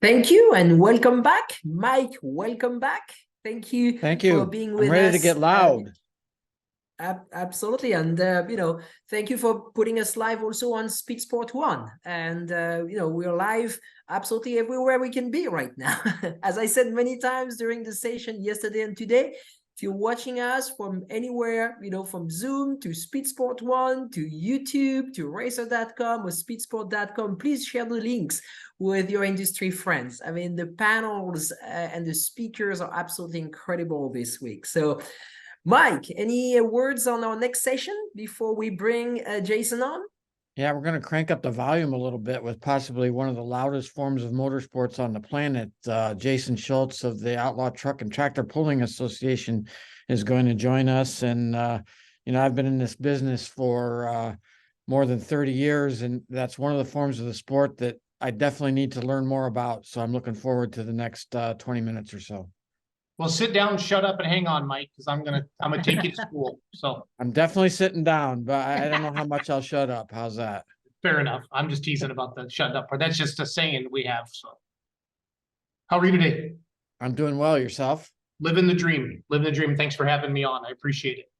Thank you and welcome back. Mike, welcome back. Thank you Thank for you. being I'm with ready us. to get loud. Absolutely. And, thank you for putting us live also on Speed Sport 1. And, we're live absolutely everywhere we can be right now. As I said many times during the session yesterday and today, if you're watching us from anywhere, from Zoom to Speed Sport 1 to YouTube to racer.com or speedsport.com, please share the links with your industry friends. I mean, the panels and the speakers are absolutely incredible this week. So, Mike, any words on our next session before we bring Jason on? Yeah, we're going to crank up the volume a little bit with possibly one of the loudest forms of motorsports on the planet. Jason Schultz of the Outlaw Truck and Tractor Pulling Association is going to join us. And, I've been in this business for more than 30 years, and that's one of the forms of the sport that I definitely need to learn more about. So I'm looking forward to the next 20 minutes or so. Well, sit down, shut up, and hang on, Mike, because I'm gonna take you to school. So I'm definitely sitting down, but I don't know how much I'll shut up. How's that? fair enough. I'm just teasing about the shut up part. That's just a saying we have. So how are you today? I'm doing well. Yourself? Living the dream. Living the dream. Thanks for having me on. I appreciate it.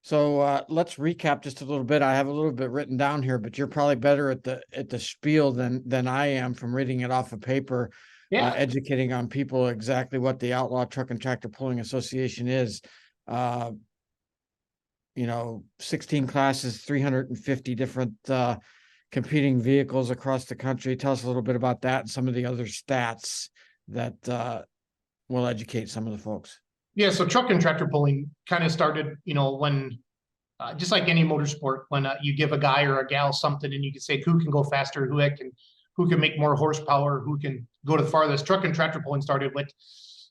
So let's recap just a little bit. I have a little bit written down here, but you're probably better at the spiel than I am from reading it off of paper. Yeah. Educating on people exactly what the Outlaw Truck and Tractor Pulling Association is. 16 classes, 350 different competing vehicles across the country. Tell us a little bit about that and some of the other stats that will educate some of the folks. Yeah. So truck and tractor pulling kind of started, when just like any motorsport, when you give a guy or a gal something and you can say who can go faster, who can make more horsepower, who can go to the farthest. Truck and tractor pulling started with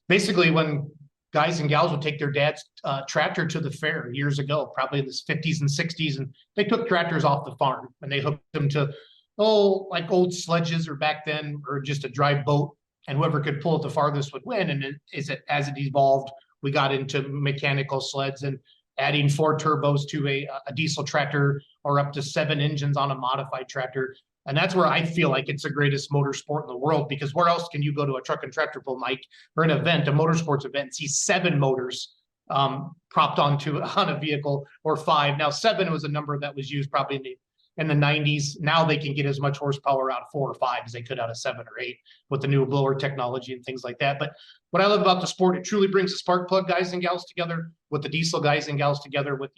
basically when guys and gals would take their dad's tractor to the fair years ago, probably in the 50s and 60s, and they took tractors off the farm and they hooked them to like old sledges or back then, or just a dry boat, and whoever could pull it the farthest would win. And as it evolved, we got into mechanical sleds and adding 4 turbos to a diesel tractor, or up to 7 engines on a modified tractor. And that's where I feel like it's the greatest motorsport in the world, because where else can you go to a truck and tractor pull, Mike, or an event, a motorsports event, and see 7 motors propped on a vehicle, or 5. Now, 7 was a number that was used probably in the 90s. Now they can get as much horsepower out of 4 or 5 as they could out of 7 or 8 with the new blower technology and things like that. But what I love about the sport, it truly brings the spark plug guys and gals together with the diesel guys and gals together with,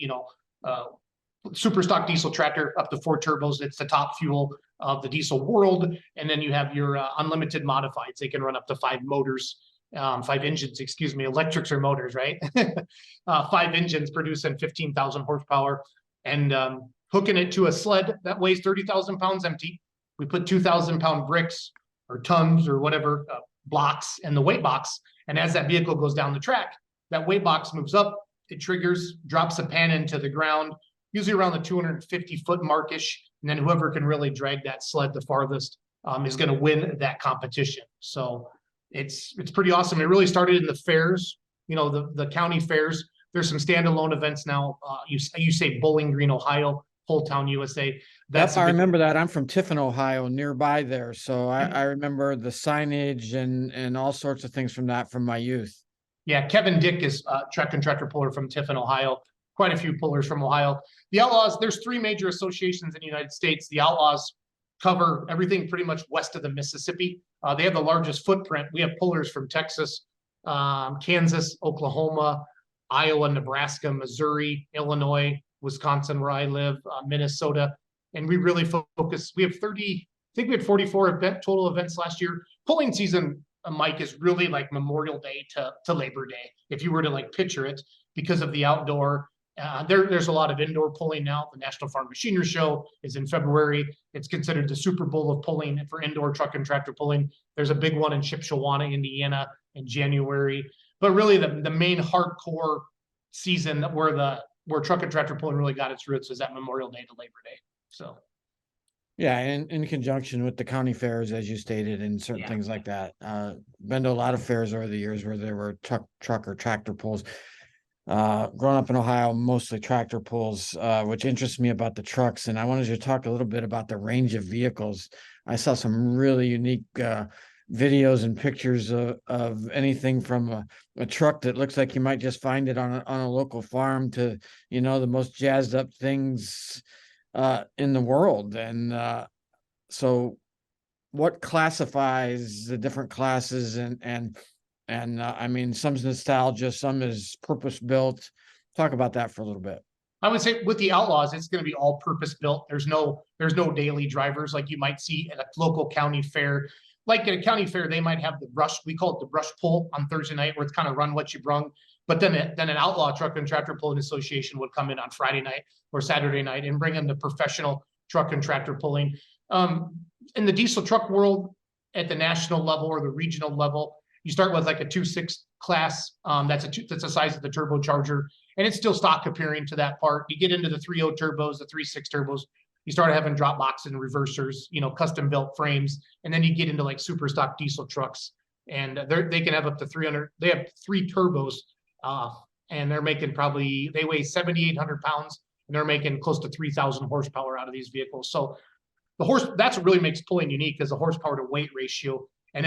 super stock diesel tractor up to 4 turbos. It's the top fuel of the diesel world. And then you have your unlimited modifieds. They can run up to 5 motors, 5 engines, electrics or motors, right? 5 engines producing 15,000 horsepower, and hooking it to a sled that weighs 30,000 pounds empty. We put 2,000-pound bricks or tons or whatever blocks in the weight box. And as that vehicle goes down the track, that weight box moves up, it triggers, drops a pan into the ground, usually around the 250-foot markish. And then whoever can really drag that sled the farthest is going to win that competition. So it's pretty awesome. It really started in the fairs, the county fairs. There's some standalone events now. You say Bowling Green, Ohio, Whole Town, USA. I remember that. I'm from Tiffin, Ohio, nearby there. So I remember the signage and all sorts of things from my youth. Yeah, Kevin Dick is a truck and tractor puller from Tiffin, Ohio. Quite a few pullers from Ohio. The Outlaws, there's 3 major associations in the United States. The Outlaws cover everything pretty much west of the Mississippi. They have the largest footprint. We have pullers from Texas, Kansas, Oklahoma, Iowa, Nebraska, Missouri, Illinois, Wisconsin, where I live, Minnesota. And we really focus. We have 30, I think we had 44 total events last year. Pulling season, Mike, is really like Memorial Day to Labor Day, if you were to like picture it, because of the outdoor. There's a lot of indoor pulling now. The National Farm Machinery Show is in February. It's considered the Super Bowl of pulling for indoor truck and tractor pulling. There's a big one in Shipshewana, Indiana in January. But really the main hardcore season where truck and tractor pulling really got its roots was that Memorial Day to Labor Day. So yeah, and in conjunction with the county fairs, as you stated, and certain things like that. Been to a lot of fairs over the years where there were truck or tractor pulls. Growing up in Ohio, mostly tractor pulls, which interests me about the trucks. And I wanted you to talk a little bit about the range of vehicles. I saw some really unique videos and pictures of anything from a truck that looks like you might just find it on a local farm to, you know, the most jazzed up things in the world. And so what classifies the different classes, and I mean, some's nostalgia, some is purpose built. Talk about that for a little bit. I would say with the Outlaws, it's going to be all purpose built. There's no daily drivers like you might see at a local county fair. Like at a county fair, they might have the brush, we call it the brush pull on Thursday night, where it's kind of run what you brung. But then an Outlaw Truck and Tractor Pulling Association would come in on Friday night or Saturday night and bring in the professional truck and tractor pulling. In the diesel truck world, at the national level or the regional level, you start with like a 2.6 class. That's the size of the turbocharger, and it's still stock appearing to that part. You get into the 3.0 turbos, the 3.6 turbos. You start having drop boxes and reversers, you know, custom built frames, and then you get into like super stock diesel trucks, and they can have up to 300. They have 3 turbos, and they're making they weigh 7,800 pounds, and they're making close to 3,000 horsepower out of these vehicles. So that's what really makes pulling unique, is the horsepower to weight ratio, and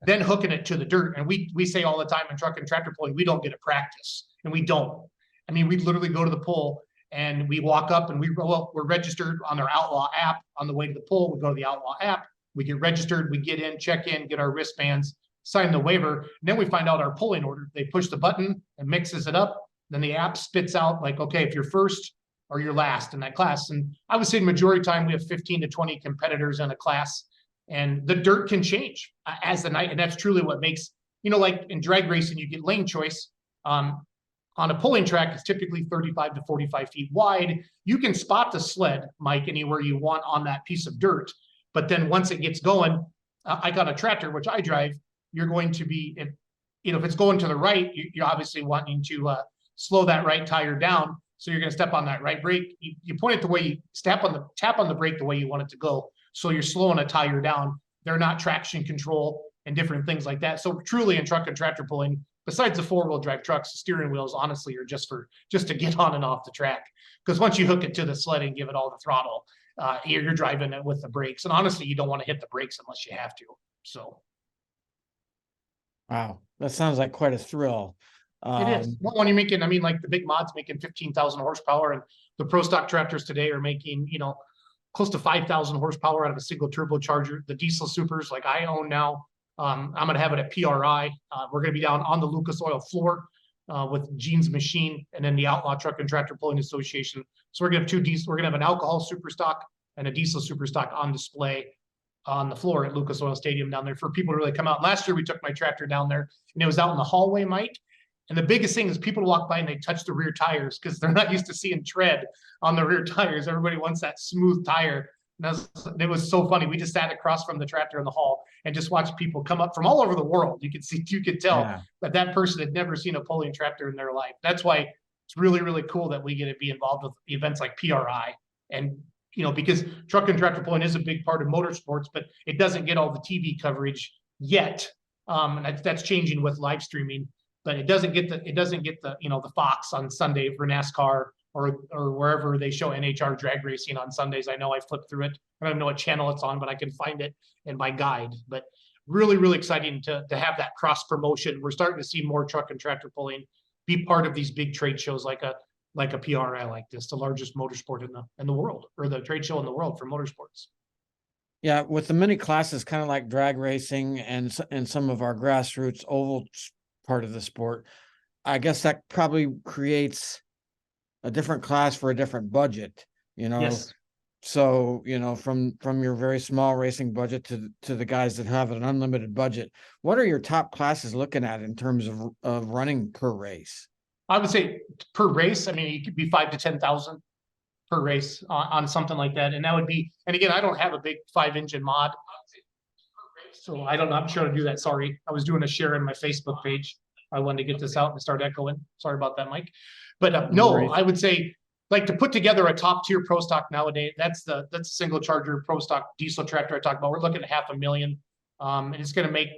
then hooking it to the dirt. And we say all the time in truck and tractor pulling, we don't get a practice, and we don't. I mean, we literally go to the pull and we walk up and we're registered on their Outlaw app on the way to the pull. We go to the Outlaw app, we get registered, we get in, check in, get our wristbands, sign the waiver, and then we find out our pulling order. They push the button and mixes it up. Then the app spits out like, okay, if you're first or you're last in that class. And I would say the majority of the time we have 15 to 20 competitors in a class, and the dirt can change as the night. And that's truly what makes, you know, like in drag racing, you get lane choice. On a pulling track, it's typically 35 to 45 feet wide. You can spot the sled, Mike, anywhere you want on that piece of dirt. But then once it gets going, I got a tractor, which I drive, you're going to be, if it's going to the right, you're obviously wanting to slow that right tire down. So you're going to step on that right brake. You point it the way you tap on the brake the way you want it to go. So you're slowing a tire down. They're not traction control and different things like that. So truly in truck and tractor pulling, besides the 4-wheel drive trucks, the steering wheels honestly are just to get on and off the track. Because once you hook it to the sled and give it all the throttle, you're driving it with the brakes. And honestly, you don't want to hit the brakes unless you have to. So. Wow, that sounds like quite a thrill. It is. When you're making, I mean, like the big mods making 15,000 horsepower, and the pro stock tractors today are making, you know, close to 5,000 horsepower out of a single turbocharger. The diesel supers like I own now, I'm going to have it at PRI. We're going to be down on the Lucas Oil floor with Gene's Machine, and then the Outlaw Truck and Tractor Pulling Association. So we're going to have 2 diesel. We're going to have an alcohol super stock and a diesel super stock on display on the floor at Lucas Oil Stadium down there for people to really come out. Last year we took my tractor down there, and it was out in the hallway, Mike. And the biggest thing is people walk by and they touch the rear tires because they're not used to seeing tread on the rear tires. Everybody wants that smooth tire. And it was so funny. We just sat across from the tractor in the hall and just watched people come up from all over the world. You could tell that person had never seen a pulling tractor in their life. That's why it's really, really cool that we get to be involved with events like PRI. And, you know, because truck and tractor pulling is a big part of motorsports, but it doesn't get all the TV coverage yet. And that's changing with live streaming. But it doesn't get the you know, the Fox on Sunday for NASCAR or wherever they show NHR drag racing on Sundays. I know I flipped through it. I don't know what channel it's on, but I can find it in my guide. But really, really exciting to have that cross promotion. We're starting to see more truck and tractor pulling be part of these big trade shows like a PRI like this, the largest motorsport in the world, or the trade show in the world for motorsports. Yeah, with the many classes, kind of like drag racing and some of our grassroots oval part of the sport, I guess that probably creates a different class for a different budget, you know. Yes. So, you know, from your very small racing budget to the guys that have an unlimited budget, what are your top classes looking at in terms of running per race? I would say per race, I mean, it could be 5,000 to 10,000 per race on something like that. And that would be, and again, I don't have a big 5-engine mod, so I'm not sure how to do that. Sorry. I was doing a share in my Facebook page. I wanted to get this out and start echoing. Sorry about that, Mike. But no, I would say, like, to put together a top tier pro stock nowadays, that's a single charger pro stock diesel tractor I talked about. We're looking at $500,000. And it's going to make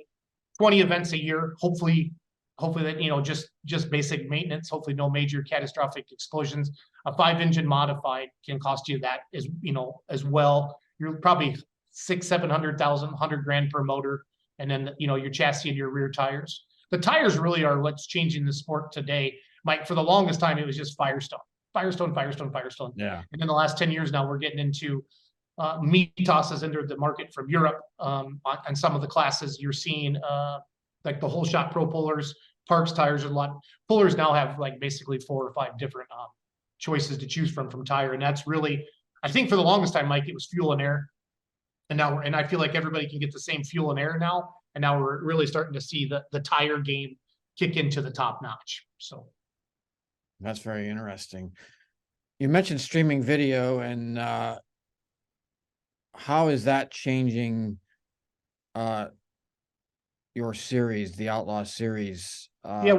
20 events a year. Hopefully that, you know, just basic maintenance, hopefully no major catastrophic explosions. A 5-engine modified can cost you that as well. You're probably $600,000 to $700,000, $100,000 per motor. and then, your chassis and your rear tires. The tires really are what's changing the sport today. Mike, for the longest time, it was just Firestone. Yeah. And in the last 10 years now, we're getting into Mitas has entered the market from Europe on some of the classes. You're seeing like the whole shot pro pullers, Parks tires, a lot. Pullers now have like basically 4 or 5 different choices to choose from tire. And that's really, I think for the longest time, Mike, it was fuel and air. And now and I feel like everybody can get the same fuel and air now. And now we're really starting to see the tire game kick into the top notch. So that's very interesting. You mentioned streaming video, and how is that changing your series, the Outlaw series? Yeah,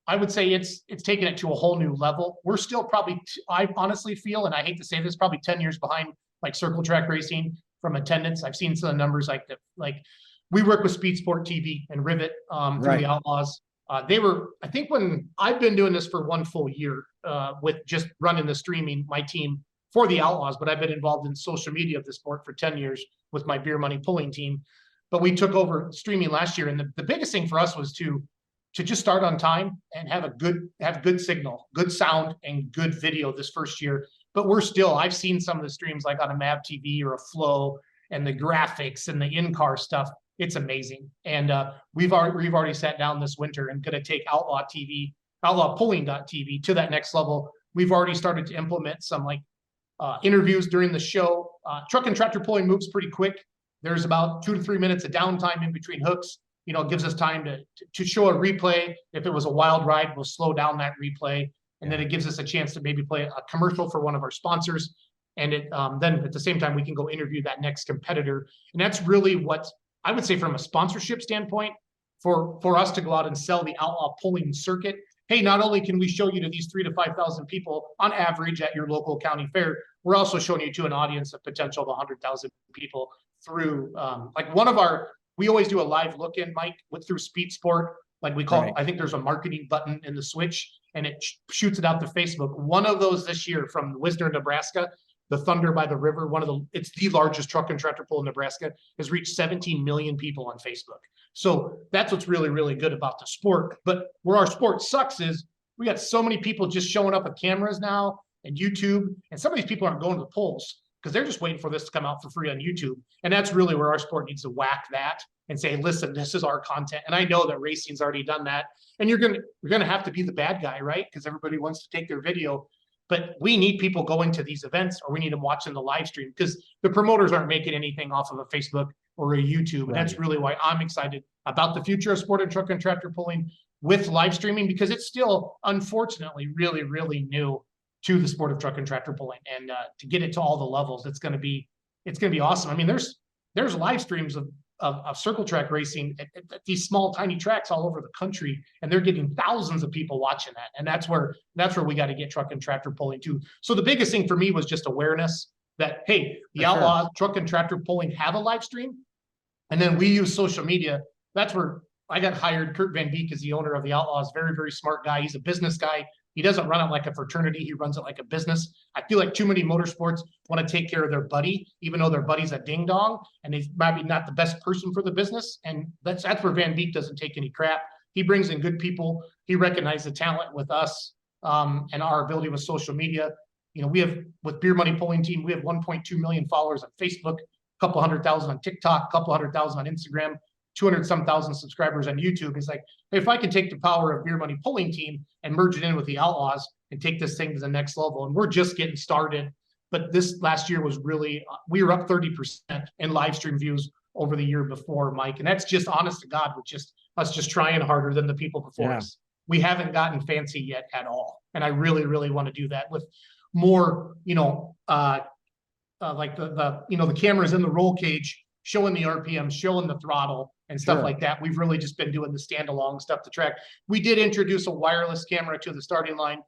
I would say it's taken it to a whole new level. We're still probably, I honestly feel, and I hate to say this, probably 10 years behind like circle track racing from attendance. I've seen some of the numbers like we work with Speed Sport TV and Rivet through the Outlaws. They were, I think when I've been doing this for 1 full year with just running the streaming, my team for the Outlaws, but I've been involved in social media of the sport for 10 years with my beer money pulling team. But we took over streaming last year. And the biggest thing for us was to just start on time and have good signal, good sound, and good video this first year. But I've seen some of the streams like on a Mav TV or a Flow, and the graphics and the in-car stuff. It's amazing. And we've already sat down this winter and going to take Outlaw TV, outlawpulling.tv to that next level. We've already started to implement some like interviews during the show. Truck and tractor pulling moves pretty quick. There's about 2 to 3 minutes of downtime in between hooks. It gives us time to show a replay. If it was a wild ride, we'll slow down that replay. And then it gives us a chance to maybe play a commercial for one of our sponsors. And then at the same time, we can go interview that next competitor. And that's really what I would say from a sponsorship standpoint for us to go out and sell the Outlaw pulling circuit. Hey, not only can we show you to these 3,000 to 5,000 people on average at your local county fair, we're also showing you to an audience of potential of 100,000 people through we always do a live look-in, Mike, through Speed Sport. Like we call it, I think there's a marketing button in the switch, and it shoots it out to Facebook. One of those this year from Wisner, Nebraska, the Thunder by the River, it's the largest truck and tractor pull in Nebraska, has reached 17 million people on Facebook. So that's what's really, really good about the sport. But where our sport sucks is we got so many people just showing up with cameras now and YouTube, and some of these people aren't going to the polls because they're just waiting for this to come out for free on YouTube. And that's really where our sport needs to whack that and say, listen, this is our content. And I know that racing's already done that. And you're going to have to be the bad guy, right? Because everybody wants to take their video. But we need people going to these events, or we need them watching the live stream, because the promoters aren't making anything off of a Facebook or a YouTube. And that's really why I'm excited about the future of sport and truck and tractor pulling with live streaming, because it's still, unfortunately, really, really new to the sport of truck and tractor pulling. And to get it to all the levels, it's going to be awesome. I mean, there's live streams of circle track racing at these small, tiny tracks all over the country, and they're getting thousands of people watching that. And that's where we got to get truck and tractor pulling too. So the biggest thing for me was just awareness that, hey, the Outlaw truck and tractor pulling have a live stream. And then we use social media. That's where I got hired. Kurt Van Beek is the owner of the Outlaws. Very, very smart guy. He's a business guy. He doesn't run it like a fraternity. He runs it like a business. I feel like too many motorsports want to take care of their buddy, even though their buddy's a ding dong, and he's maybe not the best person for the business. And that's where Van Beek doesn't take any crap. He brings in good people. He recognized the talent with us and our ability with social media. We have, with Beer Money Pulling Team, we have 1.2 million followers on Facebook, a couple 100,000 on TikTok, a couple 100,000 on Instagram, 200-some thousand subscribers on YouTube. It's like, if I can take the power of Beer Money Pulling Team and merge it in with the Outlaws and take this thing to the next level, and we're just getting started. But this last year was really, we were up 30% in live stream views over the year before, Mike. And that's just, honest to God, with just us just trying harder than the people before us. We haven't gotten fancy yet at all. And I really, really want to do that with more, like the cameras in the roll cage, showing the RPM, showing the throttle and stuff like that. We've really just been doing the stand-along stuff to track. We did introduce a wireless camera to the starting line.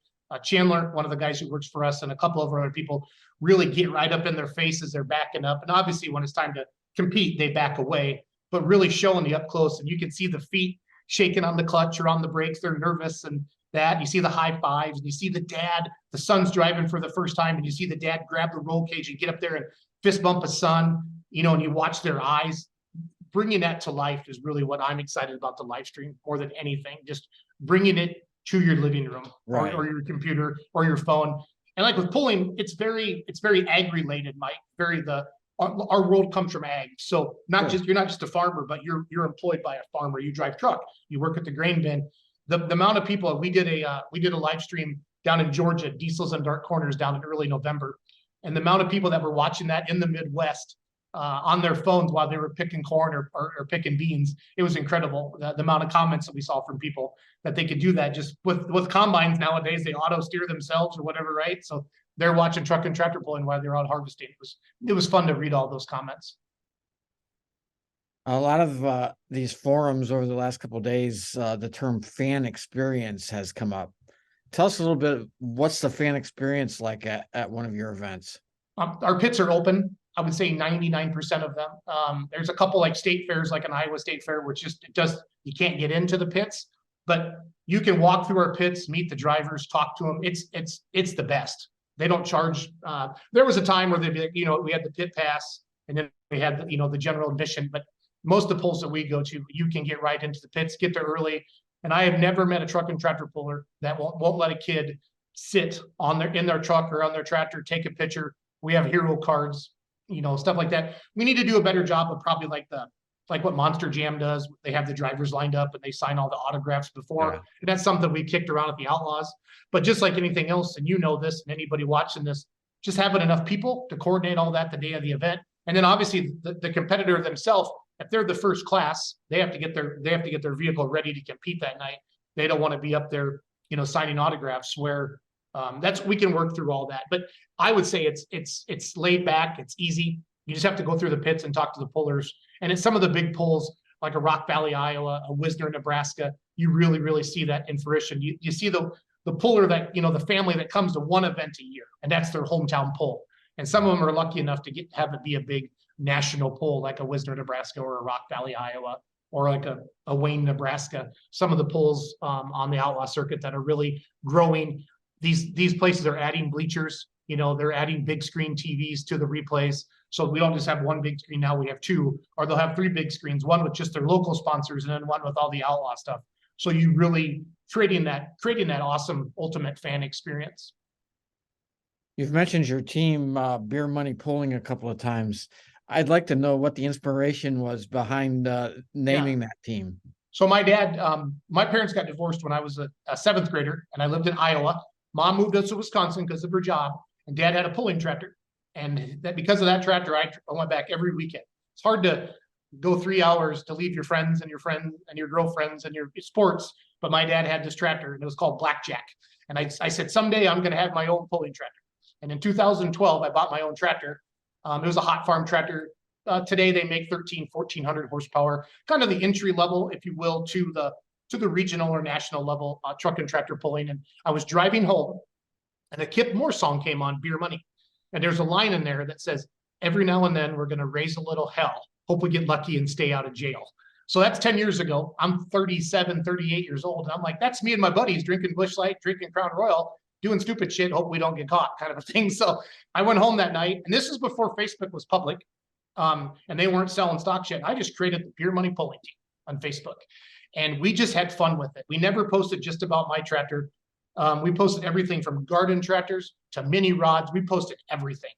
Chandler, one of the guys who works for us, and a couple of other people really get right up in their faces. They're backing up. And obviously when it's time to compete, they back away, but really showing the up close. And you can see the feet shaking on the clutch or on the brakes. They're nervous, and that you see the high fives, and you see the son's driving for the first time, and you see the dad grab the roll cage and get up there and fist bump his son, and you watch their eyes. bringing that to life is really what I'm excited about the live stream more than anything. Just bringing it to your living room or your computer or your phone. And like with pulling, it's very ag related, Mike. Our world comes from ag. So you're not just a farmer, but you're employed by a farmer. You drive truck, you work at the grain bin. The amount of people, we did a live stream down in Georgia, Diesels and Dark Corners down in early November. And the amount of people that were watching that in the Midwest on their phones while they were picking corn or picking beans, it was incredible. The amount of comments that we saw from people that they could do that just with combines nowadays, they auto steer themselves or whatever, right? So they're watching truck and tractor pulling while they're out harvesting. It was fun to read all those comments. A lot of these forums over the last couple of days, the term fan experience has come up. Tell us a little bit, what's the fan experience like at one of your events? Our pits are open. I would say 99% of them. There's a couple like state fairs, like an Iowa State Fair, which you can't get into the pits, but you can walk through our pits, meet the drivers, talk to them. It's the best. They don't charge. There was a time where they'd be like, we had the pit pass and then we had the general admission, but most of the pulls that we go to, you can get right into the pits, get there early. And I have never met a truck and tractor puller that won't let a kid sit in their truck or on their tractor, take a picture. We have hero cards, stuff like that. We need to do a better job of probably like what Monster Jam does. They have the drivers lined up and they sign all the autographs before. Yeah. And that's something we kicked around at the Outlaws. But just like anything else, and this, and anybody watching this, just having enough people to coordinate all that the day of the event. And then obviously the competitor themselves, if they're the first class, they have to get their vehicle ready to compete that night. They don't want to be up there, signing autographs where we can work through all that. But I would say it's laid back, it's easy. You just have to go through the pits and talk to the pullers. And it's some of the big pulls like a Rock Valley, Iowa, a Wisner, Nebraska. You really, really see that in fruition. You see the puller that, the family that comes to one event a year, and that's their hometown pull. And some of them are lucky enough to have it be a big national pull, like a Wisner, Nebraska, or a Rock Valley, Iowa, or like a Wayne, Nebraska. Some of the pulls on the Outlaw circuit that are really growing. These places are adding bleachers. They're adding big screen TVs to the replays. So we don't just have one big screen now, we have two, or they'll have three big screens, one with just their local sponsors and then one with all the Outlaw stuff. So you really creating that awesome ultimate fan experience. You've mentioned your team, Beer Money Pulling, a couple of times. I'd like to know what the inspiration was behind naming that team. So my dad, my parents got divorced when I was a seventh grader, and I lived in Iowa. Mom moved us to Wisconsin because of her job, and Dad had a pulling tractor. And because of that tractor, I went back every weekend. It's hard to go 3 hours to leave your friends and your girlfriends and your sports, but my dad had this tractor, and it was called Blackjack. And I said, someday I'm going to have my own pulling tractor. And in 2012, I bought my own tractor. It was a hot farm tractor. Today they make 1,400 horsepower, kind of the entry level, if you will, to the regional or national level truck and tractor pulling. And I was driving home, and the Kip Moore song came on, Beer Money. And there's a line in there that says, every now and then we're going to raise a little hell. Hope we get lucky and stay out of jail. So that's 10 years ago. I'm 37, 38 years old. And I'm like, that's me and my buddies drinking Busch Light, drinking Crown Royal, doing stupid shit. Hope we don't get caught, kind of a thing. So I went home that night, and this is before Facebook was public. And they weren't selling stock yet. I just created the Beer Money Pulling team on Facebook. And we just had fun with it. We never posted just about my tractor. We posted everything from garden tractors to mini rods. We posted everything.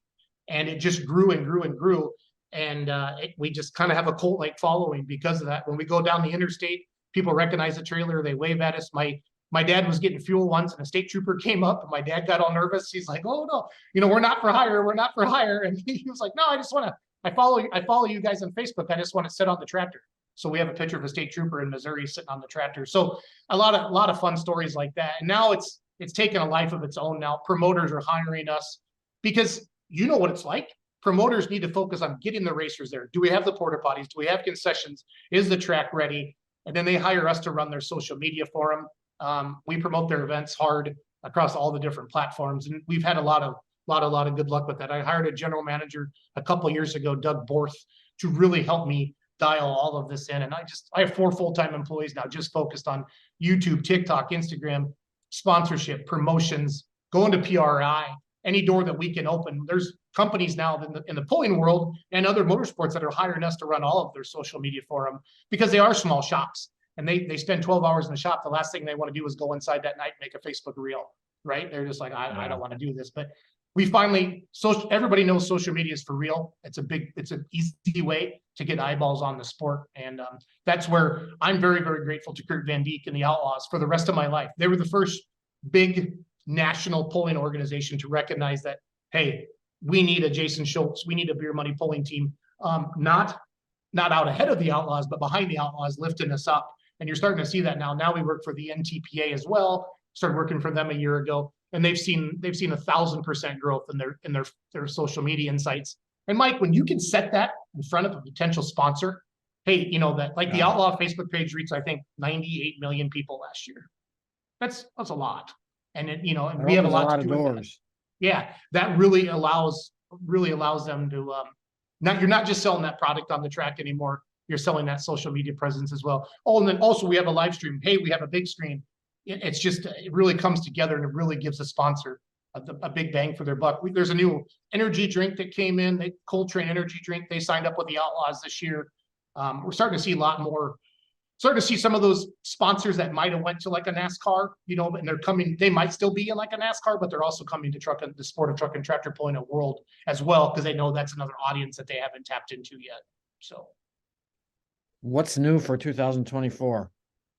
And it just grew and grew and grew. And we just kind of have a cult-like following because of that. When we go down the interstate, people recognize the trailer. They wave at us. My dad was getting fuel once, and a state trooper came up, and my dad got all nervous. He's like, oh, no, we're not for hire. We're not for hire. And he was like, no, I follow you guys on Facebook. I just want to sit on the tractor. So we have a picture of a state trooper in Missouri sitting on the tractor. So a lot of fun stories like that. And now it's taken a life of its own. Now promoters are hiring us because you know what it's like. Promoters need to focus on getting the racers there. Do we have the porta potties? Do we have concessions? Is the track ready? And then they hire us to run their social media for them. We promote their events hard across all the different platforms, and we've had a lot of good luck with that. I hired a general manager a couple of years ago, Doug Borth, to really help me dial all of this in. And I have 4 full-time employees now, just focused on YouTube, TikTok, Instagram, sponsorship, promotions, going to PRI, any door that we can open. There's companies now in the pulling world and other motorsports that are hiring us to run all of their social media for them because they are small shops and they spend 12 hours in the shop. The last thing they want to do is go inside that night and make a Facebook reel, right? They're just like, I don't want to do this. But we finally, everybody knows social media is for real. It's an easy way to get eyeballs on the sport. And that's where I'm very, very grateful to Kurt Van Dijk and the Outlaws for the rest of my life. They were the first big national pulling organization to recognize that, hey, we need a Jason Schultz, we need a beer money pulling team, not out ahead of the Outlaws, but behind the Outlaws, lifting us up. And you're starting to see that now. Now we work for the NTPA as well. Started working for them a year ago, and they've seen 1,000% growth in their social media insights. And Mike, when you can set that in front of a potential sponsor, hey, that like the Outlaw Facebook page reached, I think, 98 million people last year. That's a lot. And and we have a lot to do with that. Yeah, that really allows them to you're not just selling that product on the track anymore. You're selling that social media presence as well. Oh, and then also we have a live stream. Hey, we have a big screen. It's just, it really comes together and it really gives a sponsor a big bang for their buck. There's a new energy drink that came in, the Coltrane energy drink. They signed up with the Outlaws this year. We're starting to see a lot more, starting to see some of those sponsors that might have went to like a NASCAR, and they're coming, they might still be in like a NASCAR, but they're also coming to the sport of truck and tractor pulling a world as well, because they know that's another audience that they haven't tapped into yet. So what's new for 2024?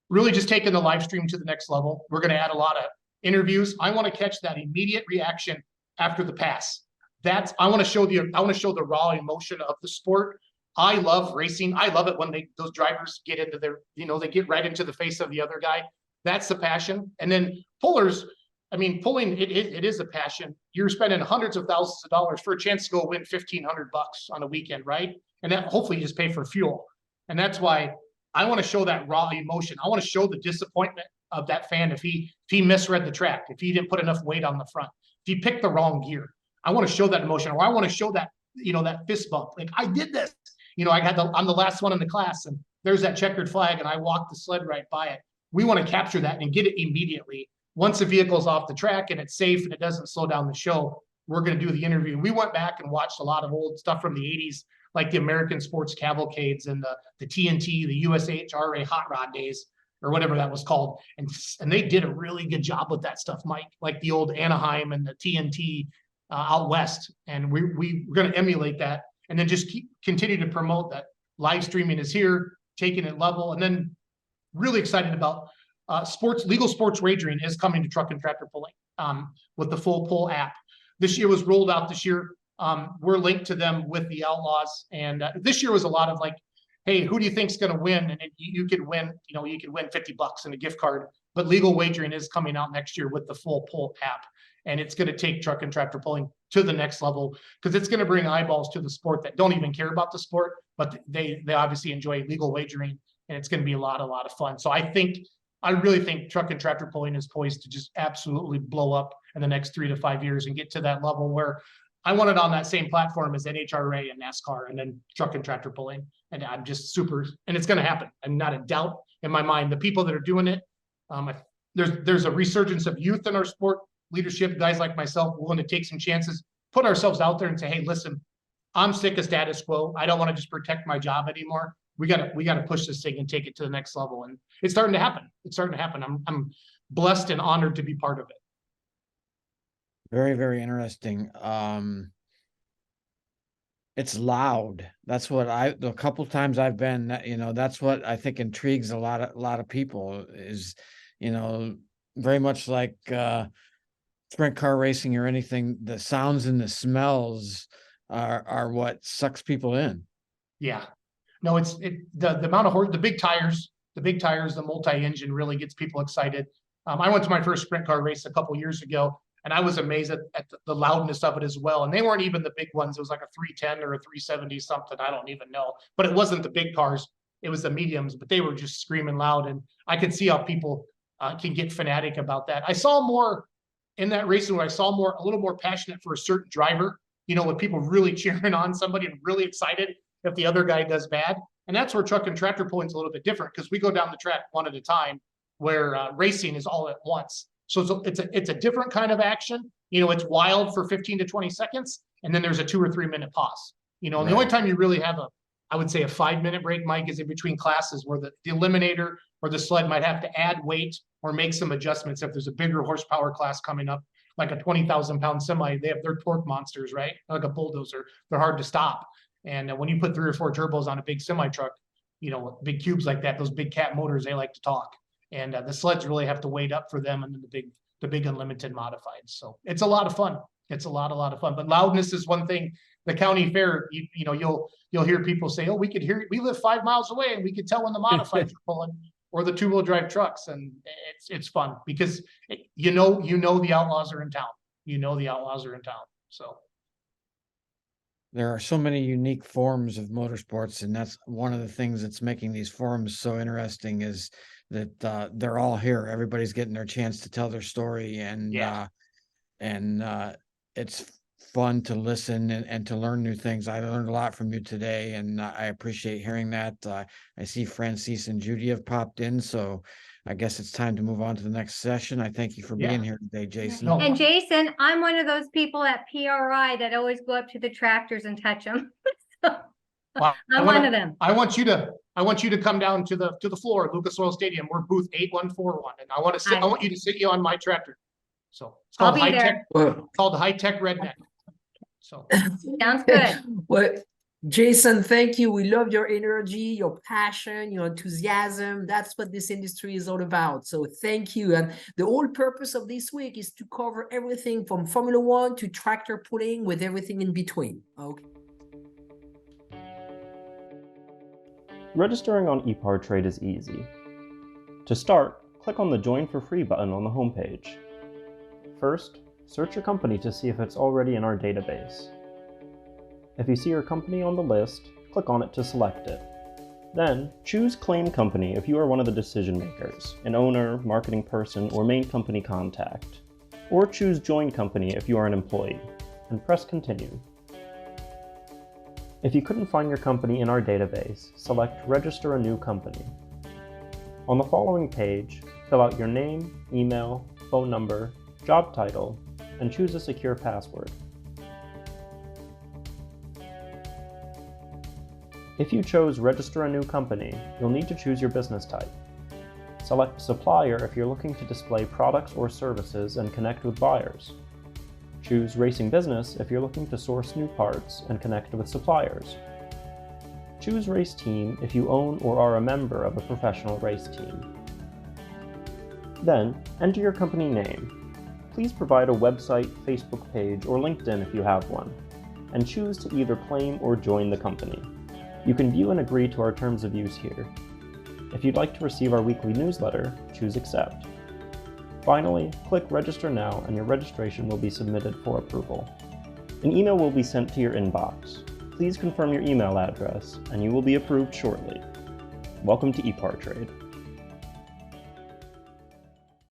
Really just taking the live stream to the next level. We're going to add a lot of interviews. I want to catch that immediate reaction after the pass. I want to show the raw emotion of the sport. I love racing. I love it when those drivers get into they get right into the face of the other guy. That's the passion. And then pullers, pulling, it is a passion. You're spending hundreds of thousands of dollars for a chance to go win $1,500 on a weekend, right? And that hopefully you just pay for fuel. And that's why I want to show that raw emotion. I want to show the disappointment of that fan if he misread the track, if he didn't put enough weight on the front, if he picked the wrong gear. I want to show that emotion, or I want to show that, that fist bump. Like, I did this. I'm the last one in the class, and there's that checkered flag, and I walked the sled right by it. We want to capture that and get it immediately. Once the vehicle's off the track and it's safe and it doesn't slow down the show, we're going to do the interview. We went back and watched a lot of old stuff from the 80s, like the American Sports Cavalcades and the TNT, the USHRA Hot Rod days, or whatever that was called. And they did a really good job with that stuff, Mike, like the old Anaheim and the TNT out west. And we're going to emulate that, and then just continue to promote that live streaming is here, taking it level. And then really excited about legal sports wagering is coming to truck and tractor pulling with the Full Pull app. This year was rolled out this year. We're linked to them with the Outlaws. And this year was a lot of like, hey, who do you think's going to win? And you could win, you could win $50 in a gift card. But legal wagering is coming out next year with the Full Pull app. And it's going to take truck and tractor pulling to the next level, because it's going to bring eyeballs to the sport that don't even care about the sport, but they obviously enjoy legal wagering, and it's going to be a lot of fun. So I really think truck and tractor pulling is poised to just absolutely blow up in the next 3 to 5 years and get to that level where I want it on that same platform as NHRA and NASCAR, and then truck and tractor pulling. And I'm just and it's going to happen. I'm not a doubt in my mind. The people that are doing it, there's a resurgence of youth in our sport, leadership, guys like myself willing to take some chances, put ourselves out there and say, hey, listen, I'm sick of status quo. I don't want to just protect my job anymore. We got to push this thing and take it to the next level. And it's starting to happen. I'm blessed and honored to be part of it. Very, very interesting. It's loud. That's what the couple times I've been, that's what I think intrigues a lot of people is, very much like sprint car racing or anything. The sounds and the smells are what sucks people in. Yeah. No, the amount of the big tires, the multi-engine really gets people excited. I went to my first sprint car race a couple years ago, and I was amazed at the loudness of it as well. And they weren't even the big ones. It was like a 310 or a 370 something. I don't even know. But it wasn't the big cars. It was the mediums, but they were just screaming loud. And I could see how people can get fanatic about that. I saw more in that racing where I saw a little more passionate for a certain driver, with people really cheering on somebody and really excited if the other guy does bad. And that's where truck and tractor pulling is a little bit different, because we go down the track one at a time, where racing is all at once. So it's a different kind of action. You know, it's wild for 15 to 20 seconds, and then there's a 2 or 3 minute pause. You know, and the only time you really have I would say a 5-minute break, Mike, is in between classes where the eliminator or the sled might have to add weight or make some adjustments. If there's a bigger horsepower class coming up, like a 20,000 pound semi, they're torque monsters, right? Like a bulldozer, they're hard to stop. And when you put 3 or 4 turbos on a big semi truck, you know, big cubes like that, those big cat motors, they like to talk. And the sleds really have to wait up for them, and then the big unlimited modifieds. So it's a lot of fun. It's a lot of fun. But loudness is one thing. The county fair, you know, you'll hear people say, "Oh, we could hear. We live 5 miles away, and we could tell when the modifieds are pulling, or the 2-wheel drive trucks." And it's fun because you know the Outlaws are in town. You know the Outlaws are in town. So there are so many unique forms of motorsports, and that's one of the things that's making these forums so interesting is that they're all here. Everybody's getting their chance to tell their story, and it's fun to listen and to learn new things. I learned a lot from you today, and I appreciate hearing that. I see Francis and Judy have popped in, so I guess it's time to move on to the next session. I thank you for being here today, Jason. No. And Jason, I'm one of those people at PRI that always go up to the tractors and touch them. Well, I'm one of them. I want you to come down to the floor at Lucas Oil Stadium. We're booth 8141, and I want you to sit you on my tractor. So it's called I'll be there. called High Tech Redneck. So Sounds good. Well, Jason, thank you. We love your energy, your passion, your enthusiasm. That's what this industry is all about. So thank you. And the whole purpose of this week is to cover everything from Formula One to tractor pulling with everything in between. Okay. Registering on eParTrade is easy. To start, click on the Join for Free button on the homepage. First, search your company to see if it's already in our database. If you see your company on the list, click on it to select it. Then, choose Claim Company if you are one of the decision makers, an owner, marketing person, or main company contact. Or choose Join Company if you are an employee, and press Continue. If you couldn't find your company in our database, select Register a New Company. On the following page, fill out your name, email, phone number, job title, and choose a secure password. If you chose Register a New Company, you'll need to choose your business type. Select Supplier if you're looking to display products or services and connect with buyers. Choose Racing Business if you're looking to source new parts and connect with suppliers. Choose Race Team if you own or are a member of a professional race team. Then, enter your company name. Please provide a website, Facebook page, or LinkedIn if you have one, and choose to either claim or join the company. You can view and agree to our terms of use here. If you'd like to receive our weekly newsletter, choose Accept. Finally, click Register Now and your registration will be submitted for approval. An email will be sent to your inbox. Please confirm your email address and you will be approved shortly. Welcome to eParTrade.